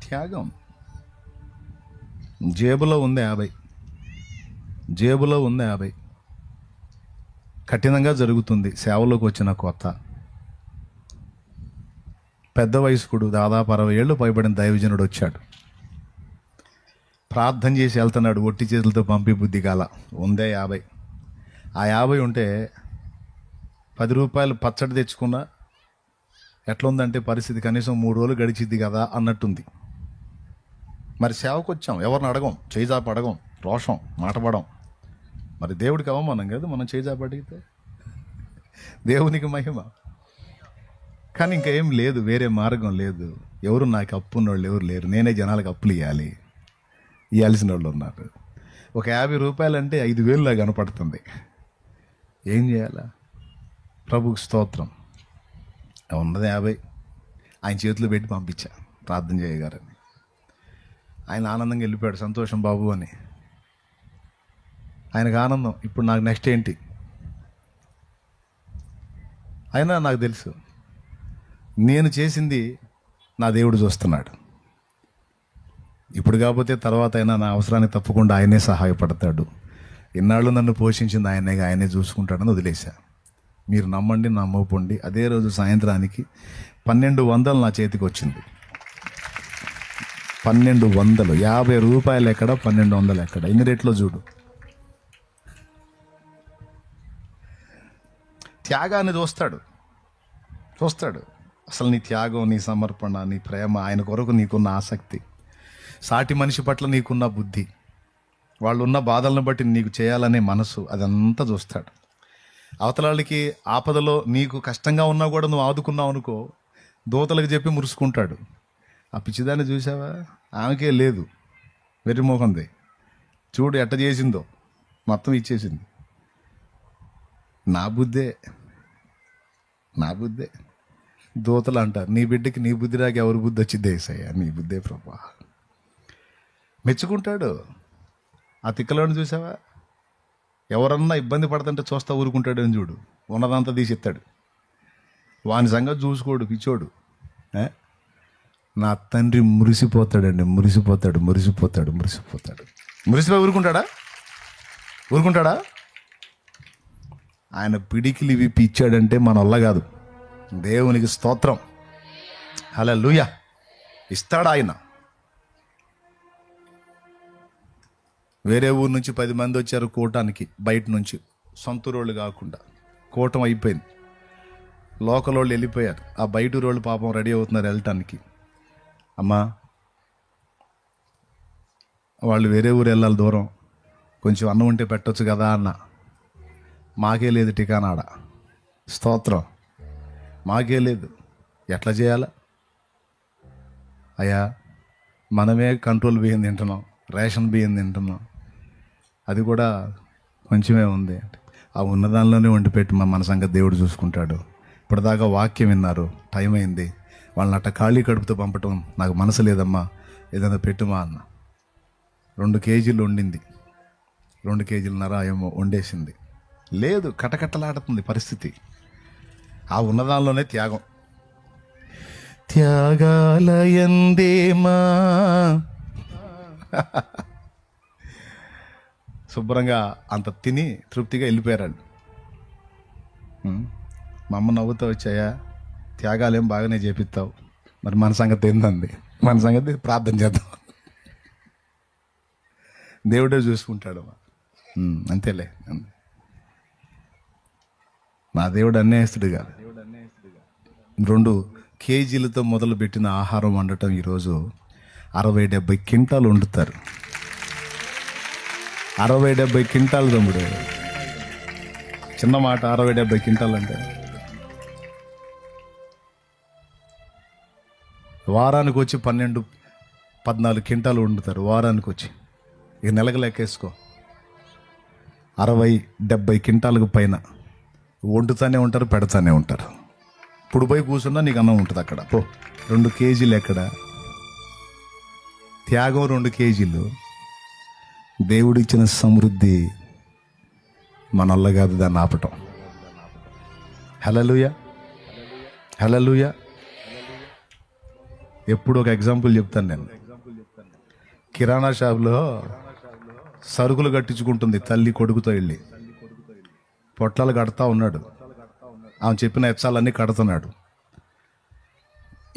త్యాగం. జేబులో ఉంది 50, జేబులో ఉంది 50. కఠినంగా జరుగుతుంది. సేవలోకి వచ్చిన కొత్త పెద్ద వయస్కుడు, దాదాపు 60 ఏళ్ళు పైబడిన దైవజనుడు వచ్చాడు. ప్రార్థన చేసి వెళ్తున్నాడు. ఒట్టి చేతులతో పంపి బుద్ధి కాల. ఉందే 50. ఆ 50 ఉంటే 10 రూపాయలు పచ్చడి తెచ్చుకున్నా ఎట్లుందంటే పరిస్థితి కనీసం 3 రోజులు గడిచిద్ది కదా అన్నట్టుంది. మరి సేవకు వచ్చాం, ఎవరిని అడగం, చేయిజాప అడగం, రోషం మాటపడం. మరి దేవుడికి అవమానం కదా మనం చేయిజాప అడిగితే. దేవునికి మహిమ. కానీ ఇంకా ఏం లేదు, వేరే మార్గం లేదు. ఎవరు నాకు అప్పు ఉన్నవాళ్ళు ఎవరు లేరు. నేనే జనాలకు అప్పులు ఇవ్వాల్సిన వాళ్ళు ఉన్నారు. ఒక 50 రూపాయలు అంటే 5,000 లాగా కనపడుతుంది. ఏం చేయాలా? ప్రభుకి స్తోత్రం. ఉన్నది 50 ఆయన చేతిలో పెట్టి పంపించా, ప్రార్థన చేయగారని. ఆయన ఆనందంగా వెళ్ళిపోయాడు. సంతోషం బాబు అని. ఆయనకు ఆనందం. ఇప్పుడు నాకు నెక్స్ట్ ఏంటి? అయినా నాకు తెలుసు నేను చేసింది నా దేవుడు చూస్తున్నాడు. ఇప్పుడు కాకపోతే తర్వాత అయినా నా అవసరానికి తప్పకుండా ఆయనే సహాయపడతాడు. ఇన్నాళ్ళు నన్ను పోషించింది ఆయనే చూసుకుంటాడని వదిలేశా. మీరు నమ్మండి నమ్మకపోండి, అదే రోజు సాయంత్రానికి 1200 నా చేతికి వచ్చింది. 1200. 50 రూపాయలు ఎక్కడ, 1200 ఎక్కడ? ఇన్ని రేట్లో చూడు. త్యాగాన్ని చూస్తాడు. అసలు నీ త్యాగం, నీ సమర్పణ, నీ ప్రేమ, ఆయన కొరకు నీకున్న ఆసక్తి, సాటి మనిషి పట్ల నీకున్న బుద్ధి, వాళ్ళు ఉన్న బాధలను బట్టి నీకు చేయాలనే మనసు, అదంతా చూస్తాడు. అవతలాళ్ళకి ఆపదలో నీకు కష్టంగా ఉన్నా కూడా నువ్వు ఆదుకున్నావు అనుకో, దూతలకు చెప్పి మురుసుకుంటాడు. ఆ పిచ్చిదాన్ని చూసావా? ఆమెకే లేదు, వెర్రిమోహంది. చూడు ఎట్ట చేసిందో, మొత్తం ఇచ్చేసింది. నా బుద్ధే. దూతలు అంటారు, నీ బిడ్డకి నీ బుద్ధి రాక ఎవరి బుద్ధి వచ్చిందే ఏసయ్యా? నీ బుద్ధే ప్రభా. మెచ్చుకుంటాడు. ఆ తిక్కలోని చూసావా? ఎవరన్నా ఇబ్బంది పడుతుంటే చూస్తా ఊరుకుంటాడు అని చూడు. ఉన్నదంతా తీసిస్తాడు. వాని సంగతి చూసుకోడు పిచ్చోడు. నా తండ్రి మురిసిపోతాడండి. మురిసిపోయి ఊరుకుంటాడా? ఆయన పిడికిలి విప్పి ఇచ్చాడంటే మన వల్ల కాదు. దేవునికి స్తోత్రం. హల్లెలూయా. ఇస్తాడు ఆయన. వేరే ఊరు నుంచి 10 మంది వచ్చారు కూటానికి, బయట నుంచి, సొంతూరోళ్ళు కాకుండా. కూటం అయిపోయింది, లోకల్ వాళ్ళు వెళ్ళిపోయారు. ఆ బయట రోళ్ళు పాపం రెడీ అవుతున్నారు వెళ్ళటానికి. అమ్మా, వాళ్ళు వేరే ఊరు వెళ్ళాలి, దూరం, కొంచెం అన్నం ఉంటే పెట్టొచ్చు కదా అన్న. మాకే లేదు టికానాడ. స్తోత్రం. మాకే లేదు. ఎట్లా చేయాలా? అయ్యా, మనమే కంట్రోల్ బియ్యం తింటున్నాం, రేషన్ బియ్యం తింటున్నాం, అది కూడా కొంచెమే ఉంది. ఆ ఉన్నదానిలోనే వండిపెట్టి మన సంగతి దేవుడు చూసుకుంటాడు. ఇప్పటిదాకా వాక్యం విన్నారు, టైం అయింది. వాళ్ళని అట్ట ఖాళీ కడుపుతో పంపటం నాకు మనసు లేదమ్మా, ఏదైనా పెట్టుమా అన్న. 2 కేజీలు వండింది, 2 కేజీలన్నర ఏమో వండేసింది. లేదు, కటకట్టలాడుతుంది పరిస్థితి. ఆ ఉన్నదానిలోనే త్యాగం. త్యాగాలయందేమా శుభ్రంగా అంత తిని తృప్తిగా వెళ్ళిపోయారండి. మా అమ్మ నవ్వుతూ వచ్చాయా, త్యాగాలేం బాగానే చేపిస్తావు, మరి మన సంగతి ఏందండి? మన సంగతి ప్రార్థన చేద్దాం, దేవుడే చూసుకుంటాడు. అంతేలే. నా దేవుడు అన్యాయస్తుడు కాదు. 2 కేజీలతో మొదలుపెట్టిన ఆహారం వండటం ఈరోజు 60-70 క్వింటాలు వండుతారు. 60-70 క్వింటాలు తమ్ముడు. చిన్న మాట, 60-70 క్వింటాలు అంటే వారానికి వచ్చి 12-14 క్వింటాలు వండుతారు. వారానికి వచ్చి ఇక నెలకు లెక్కేసుకో, 60-70 క్వింటాలకు పైన వండుతానే ఉంటారు, పెడతానే ఉంటారు. ఇప్పుడు పోయి కూర్చున్నా నీకు అన్నం ఉంటుంది అక్కడ. 2 కేజీలు ఎక్కడ? త్యాగం 2 కేజీలు. దేవుడిచ్చిన సమృద్ధి మన వల్ల కాదు దాన్ని ఆపటం. హల్లెలూయా. ఎప్పుడు ఒక ఎగ్జాంపుల్ చెప్తాను నేను. కిరాణా షాప్లో సరుకులు కట్టించుకుంటుంది తల్లి కొడుకుతో వెళ్ళి. పొట్లాలు కడతా ఉన్నాడు, ఆమె చెప్పిన ఎచ్చాలన్నీ కడుతున్నాడు.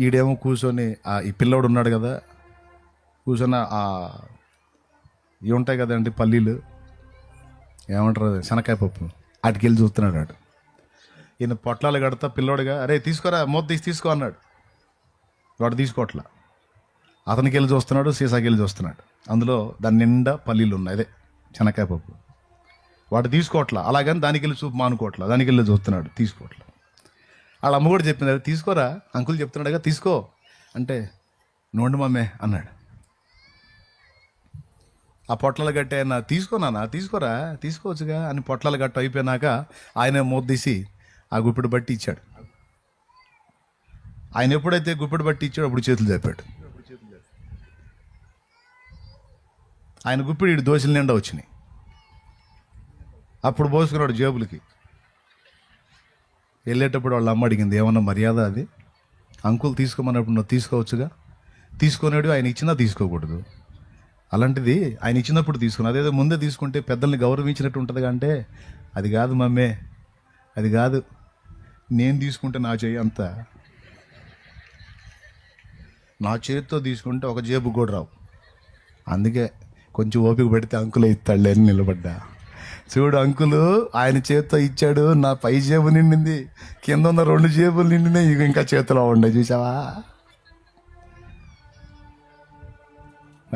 ఈడేమో కూర్చొని ఈ పిల్లోడు ఉన్నాడు కదా, కూర్చొని ఇవి ఉంటాయి కదండి పల్లీలు, ఏమంటారు శనక్కాయ పప్పు, వాటికెళ్ళి చూస్తున్నాడు. వాడు ఈయన పొట్లాలు కడతా పిల్లోడుగా, అరే తీసుకోరా మూత తీసుకో అన్నాడు. వాడు తీసుకోవట్లా, అతనికి వెళ్ళి చూస్తున్నాడు, సీసాకి వెళ్ళి చూస్తున్నాడు. అందులో దాని నిండా పల్లీలు ఉన్నాయి, అదే శనక్కాయ పప్పు. వాడు తీసుకోవట్లా, అలాగని దానికి వెళ్ళి చూపు మానుకోవట్లా, దానికి వెళ్ళి చూస్తున్నాడు, తీసుకోవట్లా. వాళ్ళ అమ్మ కూడా చెప్పింది, అది తీసుకోరా అంకుల్ చెప్తున్నాడుగా తీసుకో అంటే, నోండి మమ్మే అన్నాడు. ఆ పొట్లాలు గట్టి ఆయన తీసుకోనా తీసుకోరా తీసుకోవచ్చుగా అని పొట్లాలు గట్టు అయిపోయినాక ఆయన మూత తీసి ఆ గుప్పిడి బట్టి ఇచ్చాడు. ఆయన ఎప్పుడైతే గుప్పిడి బట్టి ఇచ్చాడు అప్పుడు చేతులు చెప్పాడు. ఆయన గుప్పిడి ఇటు దోశల నిండా వచ్చినాయి. అప్పుడు పోసుకున్నాడు జేబులకి. వెళ్ళేటప్పుడు వాళ్ళ అమ్మ అడిగింది, ఏమన్నా మర్యాద అది? అంకుల్ తీసుకోమన్నప్పుడు నువ్వు తీసుకోవచ్చుగా, తీసుకునేడు ఆయన ఇచ్చినా తీసుకోకూడదు, అలాంటిది ఆయన ఇచ్చినప్పుడు తీసుకుని అదేదో ముందే తీసుకుంటే పెద్దల్ని గౌరవించినట్టు ఉంటుందిగా అంటే, అది కాదు మమ్మే, అది కాదు, నేను తీసుకుంటే నా చేయి అంత, నా చేతితో తీసుకుంటే ఒక జేబు కూడా రావు, అందుకే కొంచెం ఓపిక పెడితే అంకులే ఇస్తాడులే అని నిలబడ్డా. చూడు అంకులు ఆయన చేతితో ఇచ్చాడు, నా పై జేబు నిండింది, కింద ఉన్న 2 జేబులు నిండినాయి, ఇక ఇంకా చేతిలో ఉండే, చూసావా?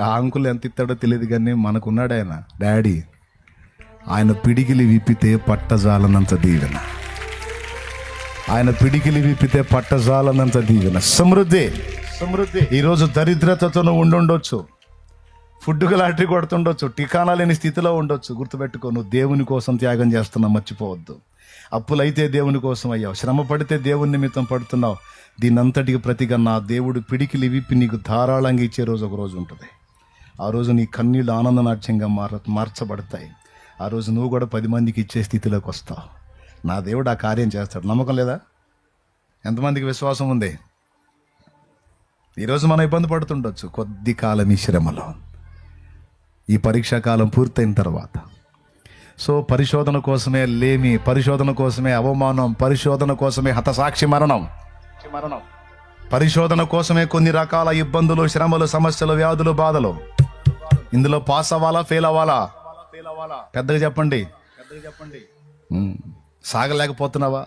ఆ అంకుల్ ఎంత ఇస్తాడో తెలియదు కానీ మనకున్నాడు ఆయన డాడీ. ఆయన పిడికిలి విప్పితే పట్టజాలనంత దీవెన, ఆయన పిడికిలి విప్పితే పట్టజాలనంత దీవెన, సమృద్ధి. ఈరోజు దరిద్రతతో ఉండుండొచ్చు, ఫుడ్కి లాటరీ కొడుతుండొచ్చు, టికానా లేని స్థితిలో ఉండొచ్చు. గుర్తుపెట్టుకో, నువ్వు దేవుని కోసం త్యాగం చేస్తున్నావు, మర్చిపోవద్దు. అప్పులైతే దేవుని కోసం అయ్యావు, శ్రమ పడితే దేవుని నిమిత్తం పడుతున్నావు. దీనంతటికి ప్రతిగా నా దేవుడు పిడికిలి విప్పి నీకు ధారాళంగా ఇచ్చే రోజు ఒక రోజు ఉంటుంది. ఆ రోజు నీ కన్నీళ్ళు ఆనందనాట్యంగా మార్చబడతాయి. ఆ రోజు నువ్వు కూడా 10 మందికి ఇచ్చే స్థితిలోకి వస్తావు. నా దేవుడు ఆ కార్యం చేస్తాడు. నమ్మకం లేదా? ఎంతమందికి విశ్వాసం ఉంది? ఈరోజు మనం ఇబ్బంది పడుతుండొచ్చు కొద్ది కాలం ఈ శ్రమలో, ఈ పరీక్షా కాలం పూర్తయిన తర్వాత. సో పరిశోధన కోసమే లేమి, పరిశోధన కోసమే అవమానం, పరిశోధన కోసమే హతసాక్షి మరణం, పరిశోధన కోసమే కొన్ని రకాల ఇబ్బందులు, శ్రమలు, సమస్యలు, వ్యాధులు, బాధలు. ఇందులో పాస్ అవ్వాలా ఫెయిల్ అవ్వాలా? పెద్దగా చెప్పండి. సాగలేకపోతున్నావా?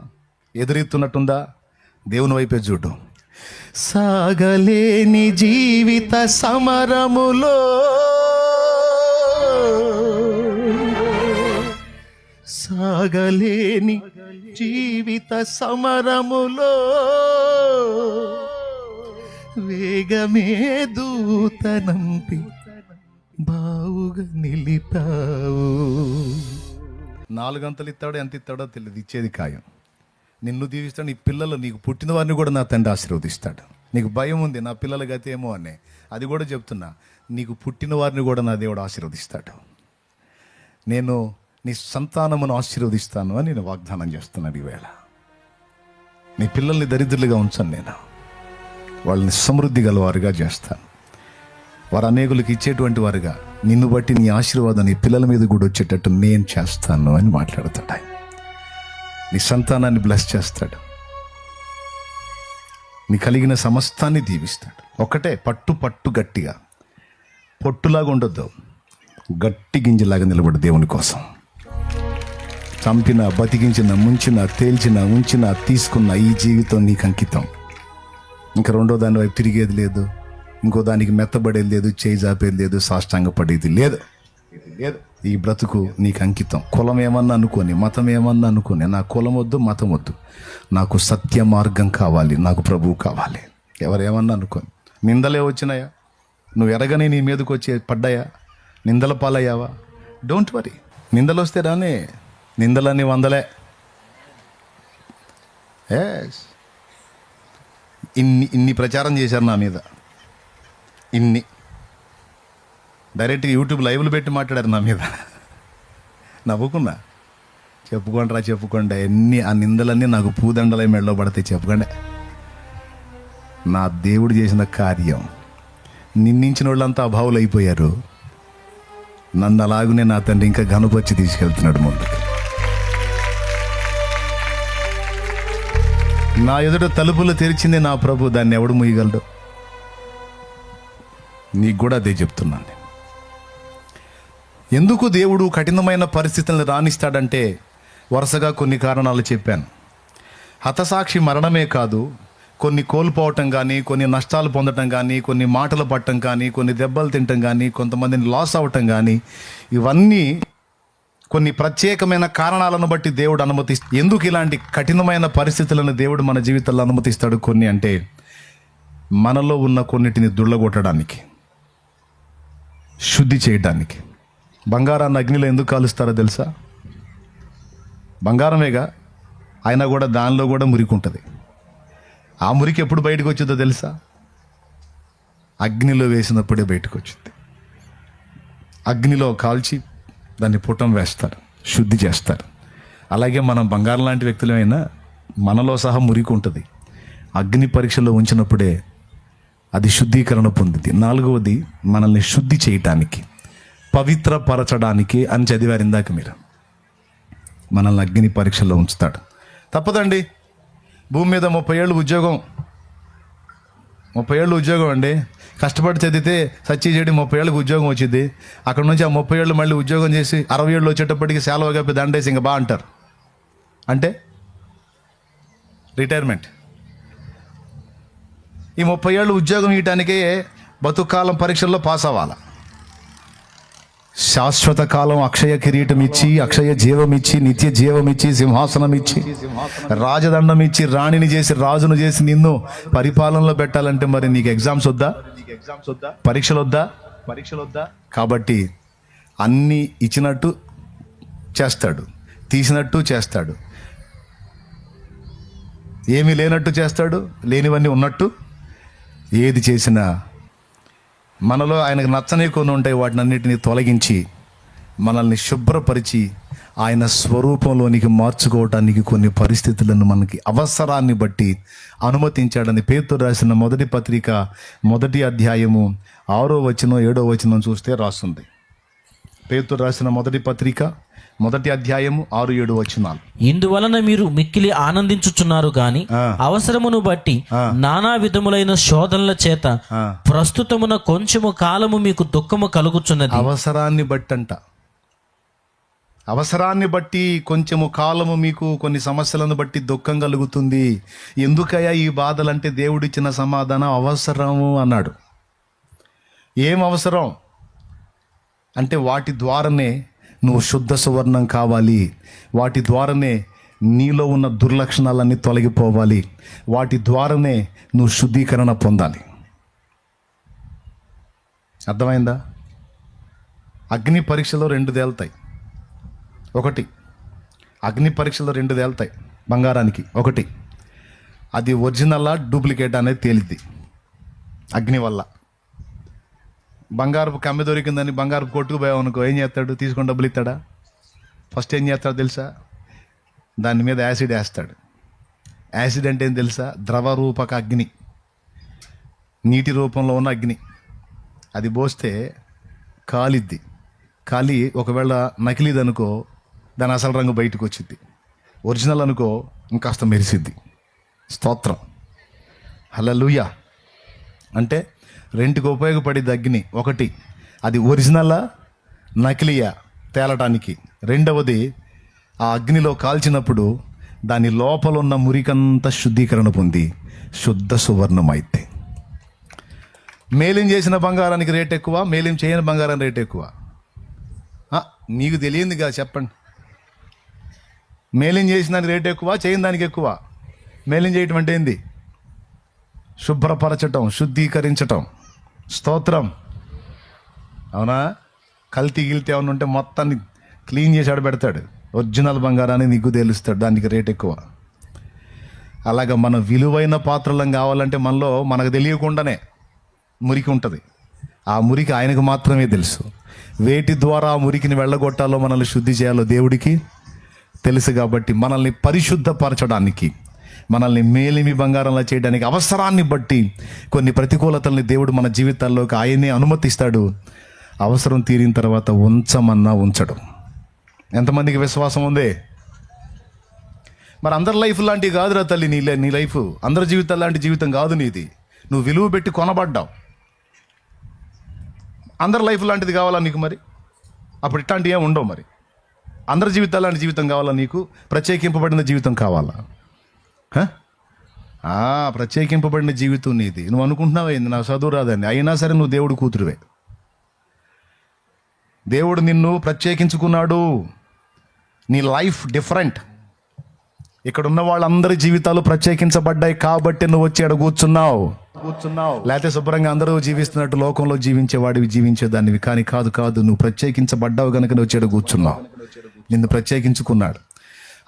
ఎదురెత్తున్నట్టుందా? దేవుని వైపే చూడు. సాగలేని జీవిత సమరములో సాగలేని జీవిత సమరములో వేగమే దూతనంపి బావుగా నిలిపావు. 4 గంటలు ఇస్తాడో ఎంత ఇస్తాడో తెలియదు, ఇచ్చేది ఖాయం. నిన్ను దీవిస్తాడు, నీ పిల్లలు, నీకు పుట్టిన వారిని కూడా నా తండ్రి ఆశీర్వదిస్తాడు. నీకు భయం ఉంది నా పిల్లల గతి ఏమో అని, అది కూడా చెప్తున్నా, నీకు పుట్టిన వారిని కూడా నా దేవుడు ఆశీర్వదిస్తాడు. నేను నీ సంతానమును ఆశీర్వదిస్తాను అని నేను వాగ్దానం చేస్తున్నాను. ఈవేళ నీ పిల్లల్ని దరిద్రులుగా ఉంచను, నేను వాళ్ళని సమృద్ధి గలవారుగా చేస్తాను. వారు అనేకులకు ఇచ్చేటువంటి వారుగా, నిన్ను బట్టి నీ ఆశీర్వాదం నీ పిల్లల మీద కూడా వచ్చేటట్టు నేను చేస్తాను అని మాట్లాడతాడు ఆయన. నీ సంతానాన్ని బ్లెస్ చేస్తాడు, నీ కలిగిన సమస్తాన్ని దీవిస్తాడు. ఒకటే పట్టు గట్టిగా, పొట్టులాగా ఉండొద్దు, గట్టి గింజలాగా నిలబడు దేవుని కోసం. చంపిన, బతికించిన, ముంచిన, తేల్చిన, ఉంచిన, తీసుకున్న ఈ జీవితం నీకు అంకితం. ఇంకా రెండో దాని వైపు తిరిగేది లేదు, ఇంకో దానికి మెత్తబడేది లేదు, చేయి జాపేది లేదు, సాష్టాంగపడేది లేదు. ఈ బ్రతుకు నీకు అంకితం. కులం ఏమన్నా అనుకోని, మతం ఏమన్నా అనుకోని, నా కులం వద్దు, మతం వద్దు, నాకు సత్య మార్గం కావాలి, నాకు ప్రభువు కావాలి. ఎవరేమన్నా అనుకోని. నిందలే వచ్చినాయా? నువ్వు ఎరగని నీ మీదకి వచ్చి పడ్డాయా? నిందల పాలయ్యావా? Don't worry. నిందలు వస్తే రానే, నిందలన్నీ 100లే. ఇన్ని ప్రచారం చేశారు నా మీద, ఇన్ని డైరెక్ట్గా యూట్యూబ్ లైవ్లు పెట్టి మాట్లాడారు నా మీద. నవ్వుకున్నా. చెప్పుకోండి, ఎన్ని ఆ నిందలన్నీ నాకు పూదండలై మెడలో పడతాయి, చెప్పుకోండి. నా దేవుడు చేసిన కార్యం. నిందించిన వాళ్ళంతా అభావులు అయిపోయారు, నన్ను అలాగనే నా తండ్రి ఇంకా ఘనపరిచి తీసుకెళ్తున్నాడు ముందుకు. నా ఎదుట తలుపులు తెరిచింది నా ప్రభు, దాన్ని ఎవడు మూయగలడు? నీకు కూడా అదే చెప్తున్నాను. ఎందుకు దేవుడు కఠినమైన పరిస్థితులను రాణిస్తాడంటే వరుసగా కొన్ని కారణాలు చెప్పాను. హతసాక్షి మరణమే కాదు, కొన్ని కోల్పోవటం కానీ, కొన్ని నష్టాలు పొందటం కానీ, కొన్ని మాటలు పట్టడం కానీ, కొన్ని దెబ్బలు తినటం కానీ, కొంతమందిని లాస్ అవ్వటం కానీ, ఇవన్నీ కొన్ని ప్రత్యేకమైన కారణాలను బట్టి దేవుడు అనుమతిస్తాడు. ఎందుకు ఇలాంటి కఠినమైన పరిస్థితులను దేవుడు మన జీవితంలో అనుమతిస్తాడు కొన్ని అంటే, మనలో ఉన్న కొన్నిటిని దుళ్ళగొట్టడానికి, శుద్ధి చేయడానికి. బంగారాన్ని అగ్నిలో ఎందుకు కాలుస్తారో తెలుసా? బంగారమేగా, అయినా కూడా దానిలో కూడా మురికి ఉంటుంది. ఆ మురికి ఎప్పుడు బయటకు వచ్చిందో తెలుసా? అగ్నిలో వేసినప్పుడే బయటకు వచ్చింది. అగ్నిలో కాల్చి దాన్ని పుటం వేస్తారు, శుద్ధి చేస్తారు. అలాగే మనం బంగారం లాంటి వ్యక్తులమైనా మనలో సహా మురికి ఉంటుంది. అగ్ని పరీక్షలో ఉంచినప్పుడే అది శుద్ధీకరణ పొందింది. 4వది, మనల్ని శుద్ధి చేయటానికి, పవిత్రపరచడానికి అని చదివారు ఇందాక మీరు. మనల్ని అగ్ని పరీక్షలో ఉంచుతాడు. తప్పదండి. భూమి మీద 30 ఏళ్ళు ఉద్యోగం, 30 ఏళ్ళు ఉద్యోగం అండి. కష్టపడి చదివితే సచ్చి చెడి 30 ఏళ్ళకి ఉద్యోగం వచ్చింది. అక్కడ నుంచి ఆ 30 ఏళ్ళు మళ్ళీ ఉద్యోగం చేసి 60 ఏళ్ళు వచ్చేటప్పటికి సెలవు కప్పి దండేసి ఇంకా బా అంటారు. అంటే రిటైర్మెంట్. ఈ 30 ఏళ్ళు ఉద్యోగం ఇవ్వటానికే బతుకాలం పరీక్షల్లో పాస్ అవ్వాలి. శాశ్వత కాలం అక్షయ కిరీటం ఇచ్చి, అక్షయ జీవం ఇచ్చి, నిత్య జీవం ఇచ్చి, సింహాసనం ఇచ్చి, రాజదండం ఇచ్చి, రాణిని చేసి, రాజును చేసి నిన్ను పరిపాలనలో పెట్టాలంటే మరి నీకు ఎగ్జామ్స్ వద్దా? పరీక్షలు వద్దా? కాబట్టి అన్నీ ఇచ్చినట్టు చేస్తాడు, తీసినట్టు చేస్తాడు, ఏమీ లేనట్టు చేస్తాడు, లేనివన్నీ ఉన్నట్టు. ఏది చేసినా మనలో ఆయనకు నచ్చని కొన్ని ఉంటాయి. వాటిని అన్నిటినీ తొలగించి మనల్ని శుభ్రపరిచి ఆయన స్వరూపంలోనికి మార్చుకోవటానికి కొన్ని పరిస్థితులను మనకి అవసరాన్ని బట్టి అనుమతించాడని పేతురు రాసిన మొదటి పత్రిక 1వ అధ్యాయము 6వ వచనం 7వ వచనం చూస్తే రాస్తుంది. పేతురు రాసిన మొదటి పత్రిక 1వ అధ్యాయము 6-7 వచనాలు. ఇందువలన మీరు మిక్కిలి ఆనందించుచున్నారు గాని అవసరమును బట్టి నానా విధములైన శోధనల చేత ప్రస్తుతమున కొంచెము కాలము మీకు దుఃఖము కలుగుచున్నది. అవసరాన్ని బట్టి కొంచెము కాలము మీకు కొన్ని సమస్యలను బట్టి దుఃఖం కలుగుతుంది. ఎందుకయ్యా ఈ బాధలంటే దేవుడిచ్చిన సమాధానం అవసరము అన్నాడు. ఏం అవసరం అంటే వాటి ద్వారానే నువ్వు శుద్ధ సువర్ణం కావాలి, వాటి ద్వారానే నీలో ఉన్న దుర్లక్షణాలన్నీ తొలగిపోవాలి, వాటి ద్వారానే నువ్వు శుద్ధీకరణ పొందాలి. అర్థమైందా? అగ్ని పరీక్షలో 2 తేలుతాయి. అగ్ని పరీక్షలో 2 తేలుతాయి బంగారానికి. ఒకటి, అది ఒరిజినలా డూప్లికేట్ అనేది తేలిద్ది అగ్ని వల్ల. బంగారపు కమ్మె దొరికిందని బంగారపు కొట్టుకు పోయామనుకో, ఏం చేస్తాడు? తీసుకొని డబ్బులు ఇస్తాడా? ఫస్ట్ ఏం చేస్తాడు తెలుసా? దాని మీద యాసిడ్ వేస్తాడు. యాసిడ్ అంటే ఏం తెలుసా? ద్రవ రూపక అగ్ని, నీటి రూపంలో ఉన్న అగ్ని. అది పోస్తే కాలిద్ది. కాలి ఒకవేళ నకిలీది అనుకో, దాని అసలు రంగు బయటకు వచ్చింది. ఒరిజినల్ అనుకో ఇంకాస్త మెరిసిద్ది. స్తోత్రం, హల్లెలూయా. అంటే 2కి ఉపయోగపడేది అగ్ని. ఒకటి, అది ఒరిజినలా నకిలీయా తేలటానికి. 2వది, ఆ అగ్నిలో కాల్చినప్పుడు దాని లోపల ఉన్న మురికంతా శుద్ధీకరణ పొంది శుద్ధ సువర్ణం అయితే. మేలిం చేసిన బంగారానికి రేట్ ఎక్కువ, మేలిం చేయని బంగారం రేట్ ఎక్కువ. మీకు తెలియందిగా చెప్పండి. మేలిం చేసిన దానికి రేట్ ఎక్కువ, చేయని దానికి ఎక్కువ. మేలిం చేయటం అంటే ఏంది? శుభ్రపరచటం, శుద్ధీకరించటం. స్తోత్రం, అవునా? కల్తీ గిల్తీ ఏమైనా ఉంటే మొత్తాన్ని క్లీన్ చేసి ఆడబెడతాడు. ఒరిజినల్ బంగారాన్ని నీకు తెలుస్తాడు, దానికి రేట్ ఎక్కువ. అలాగా మన విలువైన పాత్రలం కావాలంటే మనలో మనకు తెలియకుండానే మురికి ఉంటుంది. ఆ మురికి ఆయనకు మాత్రమే తెలుసు. వేటి ద్వారా ఆ మురికిని వెళ్ళగొట్టాలో, మనల్ని శుద్ధి చేయాలో దేవుడికి తెలుసు. కాబట్టి మనల్ని పరిశుద్ధపరచడానికి, మనల్ని మేలిమి బంగారంలా చేయడానికి అవసరాన్ని బట్టి కొన్ని ప్రతికూలతల్ని దేవుడు మన జీవితాల్లోకి ఆయనే అనుమతిస్తాడు. అవసరం తీరిన తర్వాత ఉంచమన్నా ఉంచడు. ఎంతమందికి విశ్వాసం ఉంది? మరి అందరి లైఫ్ లాంటివి కాదురా తల్లి నీ లైఫ్. అందరి జీవితాలు లాంటి జీవితం కాదు నీది. నువ్వు విలువ పెట్టి కొనబడ్డావు. అందరి లైఫ్ లాంటిది కావాలా నీకు? మరి అప్పుడు ఇట్లాంటివి ఏమి ఉండవు. మరి అందరి జీవితాలు లాంటి జీవితం కావాలా నీకు? ప్రత్యేకింపబడిన జీవితం కావాలా? ప్రత్యేకింపబడిన జీవితం నీది. నువ్వు అనుకుంటున్నావేంది నాకు చదువు రాదని, అయినా సరే నువ్వు దేవుడు కూతురువే. దేవుడు నిన్ను ప్రత్యేకించుకున్నాడు. నీ లైఫ్ డిఫరెంట్. ఇక్కడ ఉన్న వాళ్ళందరి జీవితాలు ప్రత్యేకించబడ్డాయి కాబట్టి నువ్వు వచ్చి ఆడ కూర్చున్నావు. లేకపోతే శుభ్రంగా అందరూ జీవిస్తున్నట్టు లోకంలో జీవించేవాడివి జీవించేదానివి. కానీ కాదు, నువ్వు ప్రత్యేకించబడ్డావు కనుక నువ్వు వచ్చి ఆడ కూర్చున్నావు. నిన్ను ప్రత్యేకించుకున్నాడు.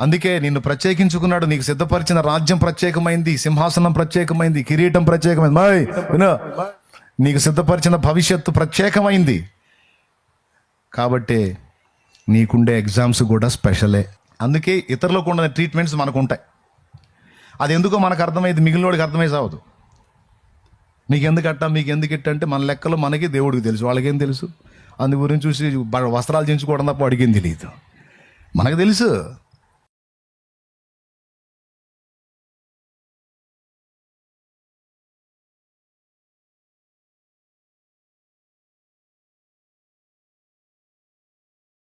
అందుకే నిన్ను ప్రత్యేకించుకున్నాడు. నీకు సిద్ధపరిచిన రాజ్యం ప్రత్యేకమైంది, సింహాసనం ప్రత్యేకమైంది, కిరీటం ప్రత్యేకమైంది. నీకు సిద్ధపరిచిన భవిష్యత్తు ప్రత్యేకమైంది. కాబట్టే నీకుండే ఎగ్జామ్స్ కూడా స్పెషలే. అందుకే ఇతరులకు ఉన్న ట్రీట్మెంట్స్ మనకు ఉంటాయి. అది ఎందుకో మనకు అర్థమైంది, మిగిలినోడికి అర్థమై సావదు. మీకు ఎందుకు ఇట్ట అంటే మన లెక్కలు మనకి దేవుడికి తెలుసు, వాళ్ళకేం తెలుసు? అందు గురించి చూసి వస్త్రాలు చించుకోవడం తప్ప వాడికేం తెలియదు. మనకు తెలుసు.